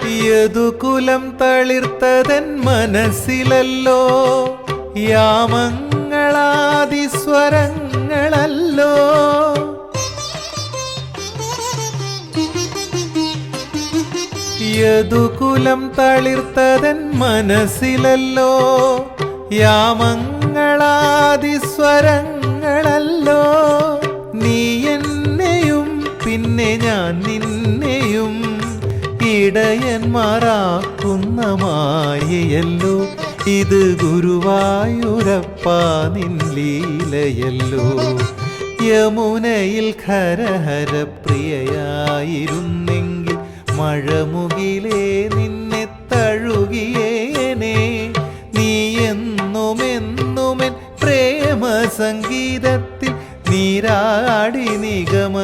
യദുകുലം തളിർത്തതൻ മനസ്സിലല്ലോ യാമങ്ങളാദിസ്വരങ്ങളല്ലോ. യദുകുലം തളിർത്തതൻ മനസ്സിലല്ലോ യാമങ്ങളാദിസ്വരങ്ങളല്ലോ. നീ എന്നെയും പിന്നെ ഞാൻ നിന്നെയും ഇടയന്മാരാക്കുന്ന മായയല്ലോ. ഇത് ഗുരുവായൂരപ്പ നിൻ ലീലയല്ലോ. യമുനയിൽ ഖരഹര പ്രിയയായിരുന്നെങ്കിൽ മഴമുകിലേ നിന്നെ തഴുകിയേനെ. നീ എന്നുമെന്നുമെൻ പ്രേമ സംഗീതത്തിൽ നീരാടി നിഗമ